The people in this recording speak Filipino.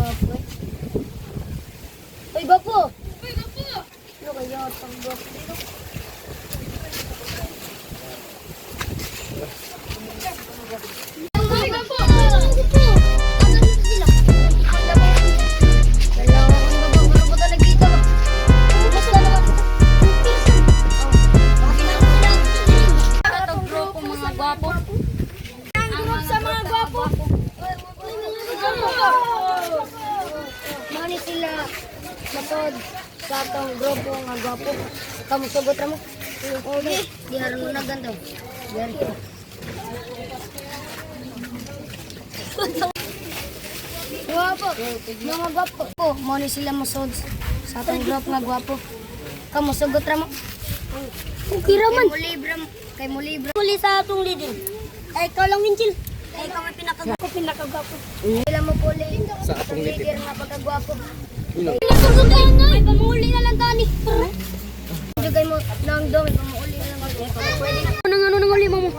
gwapo eh. Uy, gwapo! Ano kaya itong gwapo dito? Uy, gwapo! Ano sila? Dalawa kong gwapo ba talaga dito? Basta naman. Itong grupo mga gwapo. Ang grupo sa mga gwapo. Mani sila matod sa atong grupo nga gwapo. Kamu sugot ra mo. Okay, di haron mo na ganto. Dari ko. Gwapo. Mga gwapo ko, mani sila masod sa atong grupo nga gwapo. Kamu sugot ra mo. Okay raman. Kay mo libra. Muli sa atong leader. Ay, ikaw lang Winchil. Ay, ikaw may pinakagwapo. Sila mo puli. Sa atong leader nga pagkagwapo. Pinakagwapo nga. Ay, pamuli na lang tani. Dugay mo nang do, may pamuli na lang. Pwede na. Ano uli mo mo?